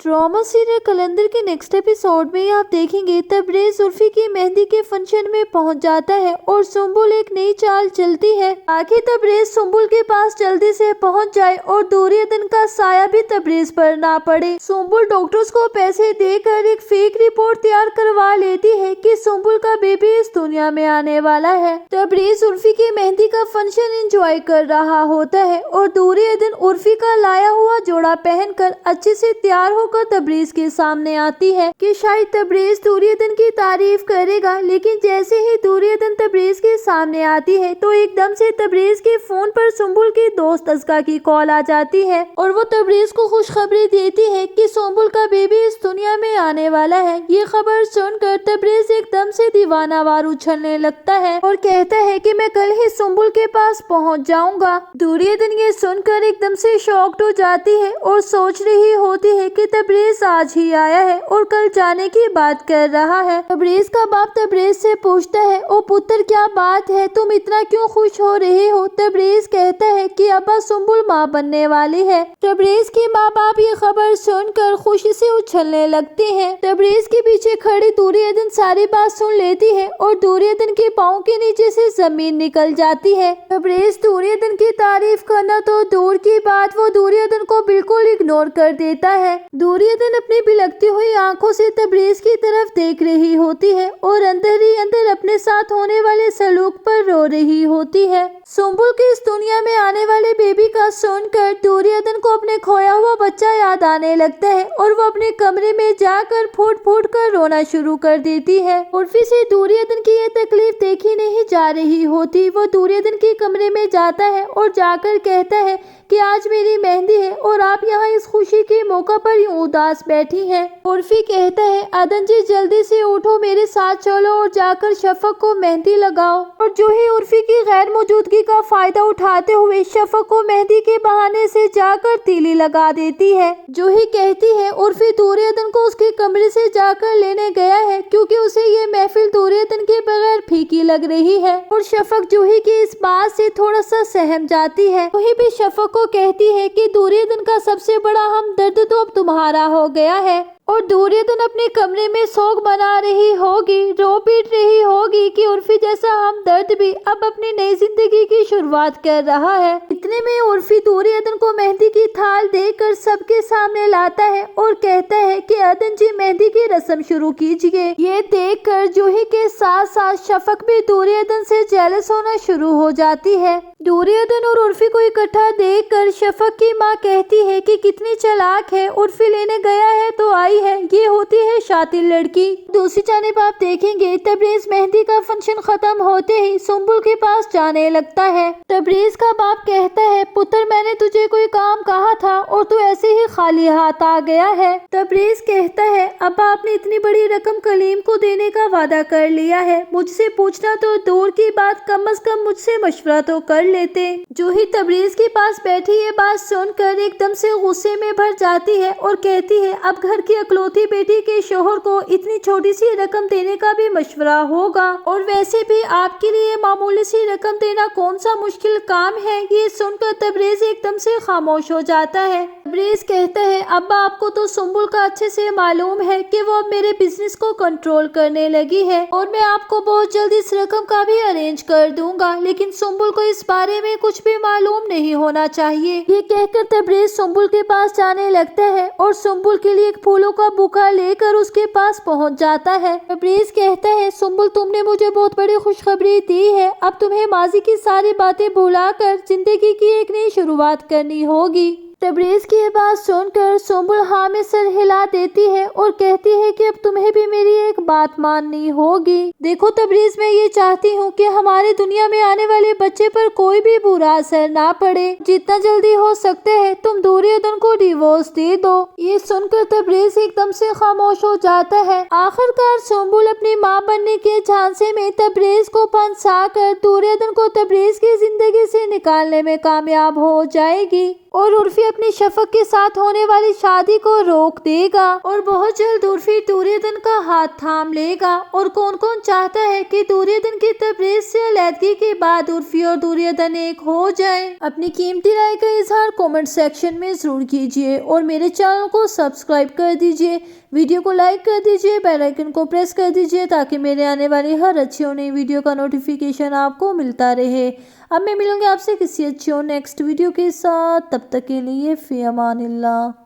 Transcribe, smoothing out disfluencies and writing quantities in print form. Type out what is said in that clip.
Drama serial कलंदर के next episode में आप देखेंगे तबरेज उर्फी की मेहंदी के फंक्शन में पहुंच जाता है और सुम्बुल एक नई चाल चलती है ताकि तबरेज सुम्बुल के पास जल्दी से पहुंच जाए और दुर्योधन का साया भी तबरेज पर ना पड़े। सुम्बुल डॉक्टर्स को पैसे देकर एक फेक रिपोर्ट तैयार करवा लेती है कि सुम्बुल का बेबी इस दुनिया में आने वाला है। तबरेज उर्फी की मेहंदी का फंक्शन एंजॉय कर रहा होता है और दुर्योधन उर्फी का लाया हुआ जोड़ा पहनकर अच्छे से तैयार होकर तबरेज के सामने आती है कि शायद तबरेज दुर्योधन की तारीफ करेगा, लेकिन जैसे ही दुर्योधन तबरेज के सामने आती है तो एकदम से तबरेज के फोन पर सुम्बुल की दोस्त अस्का की कॉल आ जाती है और वो तबरेज को खुशखबरी देती है कि सुम्बुल का बेबी इस दुनिया में आने वाला है। ये खबर सुनकर तबरेज एकदम से दीवानावार उछलने लगता है और कहता है कि मैं कल ही सुम्बुल के पास पहुंच जाऊंगा। दुर्योधन ये सुनकर एकदम से शॉक्ड हो जाती है और सोच रही होती है कि तबरेज आज ही आया है और कल जाने की बात कर रहा है। तबरेज का बाप तबरेज से पूछता है, ओ पुत्र क्या बात है, तुम इतना क्यों खुश हो रहे हो? तबरेज कहता है कि अब्बा सुम्बुल माँ बनने वाली है। तबरेज के माँ बाप ये खबर सुनकर खुशी से उछलने लगते हैं। तबरेज के पीछे खड़ी दुर्योधन सारी बात सुन लेती है और दुर्योधन के पाँव के नीचे से जमीन निकल जाती है। तबरेज दुर्योधन की तारीफ करना तो दूर की बात, वो दुर्योधन को बिल्कुल इग्नोर कर देता है। दुर्योधन अपनी बिलखती हुई आंखों से तबरेज की तरफ देख रही होती है और अंदर ही अंदर अपने साथ होने वाले सलूक पर रो रही होती है। सुम्बुल के इस दुनिया में आने वाले बेबी का सुनकर दुर्योधन को अपने खोया हुआ बच्चा याद आने लगता है और वो अपने कमरे में जाकर फूट फूट कर रोना शुरू कर देती है। उर्फी से दुर्योधन की ये तकलीफ देखी नहीं जा रही होती। वो दुर्योधन के कमरे में जाता है और जाकर कहता है कि आज मेरी मेहंदी है और आप यहाँ इस खुशी के मौका पर यूं उदास बैठी हैं। उर्फी कहता है, अदन जी जल्दी से उठो, मेरे साथ चलो और जाकर शफक को मेहंदी लगाओ। और जो ही उर्फी की गैर मौजूदगी का फायदा उठाते हुए शफक को मेहंदी के बहाने से जाकर तीली लगा देती है। जो ही कहती है उर्फी दुर्योधन को उसके कमरे से जाकर लेने गया है क्योंकि उसे ये महफिल दुर्योधन के बगैर फीकी लग रही है। और शफक जूही की इस बात से थोड़ा सा सहम जाती है। वही भी शफक को कहती है कि दुर्योधन का सबसे बड़ा हमदर्द तो अब तुम्हारा हो गया है और दुर्योधन अपने कमरे में शोक मना रही होगी, रो पीट रही होगी कि उर्फी जैसा हमदर्द भी अब अपनी नई जिंदगी की शुरुआत कर रहा है। इतने में उर्फी दुर्योधन को मेहंदी की थाल देकर सबके सामने लाता है और कहता है कि अदन जी मेहंदी की रस्म शुरू कीजिए। ये देखकर जूही के साथ साथ शफक भी दुर्योधन से जेलस होना शुरू हो जाती है। दुर्योधन और उर्फी को इकट्ठा देखकर शफक की माँ कहती है कि कितनी चालाक है, उर्फी लेने गया है तो आई है, ये होती है शातिर लड़की। दूसरी जानिब आप देखेंगे तबरेज मेहंदी का फंक्शन खत्म होते ही सुम्बुल के पास जाने लगता है। तबरेज का बाप कहता है, पुत्र मैंने तुझे कोई काम कहा था और तू ऐसे ही खाली हाथ आ गया है। तबरेज कहता है, अब्बा आपने इतनी बड़ी रकम कलीम को देने का वादा कर लिया है, मुझसे पूछना तो दूर की बात, कम से कम मुझसे मशवरा तो कर लेते। जो ही तबरेज के पास बैठी ये बात सुनकर एकदम से गुस्से में भर जाती है और कहती है, अब घर की अकलौती बेटी के शोहर को इतनी छोटी सी रकम देने का भी मशवरा होगा, और वैसे भी आपके लिए मामूली सी रकम देना कौन सा मुश्किल काम है। ये सुनकर तबरेज एकदम से खामोश हो जाता है। तबरेज कहता है, अब्बा आपको तो सुम्बुल का अच्छे से मालूम है कि वो अब मेरे बिजनेस को कंट्रोल करने लगी है और मैं आपको बहुत जल्दी इस रकम का भी अरेंज कर दूंगा, लेकिन सुम्बुल को इस बारे में कुछ भी मालूम नहीं होना चाहिए। ये कहकर तबरेज सुम्बुल के पास जाने लगता है और सुम्बुल के लिए एक फूलों का बुका लेकर उसके पास पहुंच जाता है। तबरेज कहता है, सुम्बुल तुमने मुझे बहुत बड़ी खुशखबरी दी है, अब तुम्हें माजी की सारी बातें भुलाकर जिंदगी की एक नई शुरुआत करनी होगी। तबरेज की बात सुनकर सुम्बुल हाँ में सर हिला देती है और कहती है कि अब तुम्हें भी मेरी एक बात माननी होगी। देखो तबरेज, मैं ये चाहती हूँ कि हमारे दुनिया में आने वाले बच्चे पर कोई भी बुरा असर ना पड़े। जितना जल्दी हो सकता है तुम दुर्योधन को डिवोर्स दे दो। ये सुनकर तबरेज एकदम से खामोश हो जाता है। आखिरकार सुम्बुल अपनी माँ बनने के झांसे में तबरेज को फंसा कर दुर्योधन को तबरेज की जिंदगी से निकालने में कामयाब हो जाएगी। और उर्फी अपनी शफक के साथ होने वाली शादी को रोक देगा और बहुत जल्द उर्फी दुर्योधन का हाथ थाम लेगा। और कौन कौन चाहता है कि दुर्योधन की तबरेज से अलैदगी के बाद उर्फी और दुर्योधन एक हो जाए? अपनी कीमती राय का इजहार कमेंट सेक्शन में जरूर कीजिए और मेरे चैनल को सब्सक्राइब कर दीजिए, वीडियो को लाइक कर दीजिए, बेल आइकन को प्रेस कर दीजिए ताकि मेरे आने वाली हर अच्छी और नई वीडियो का नोटिफिकेशन आपको मिलता रहे। अब मैं मिलूंगी आपसे किसी अच्छी और नेक्स्ट वीडियो के साथ, तब तक के लिए फी अमानिल्लाह।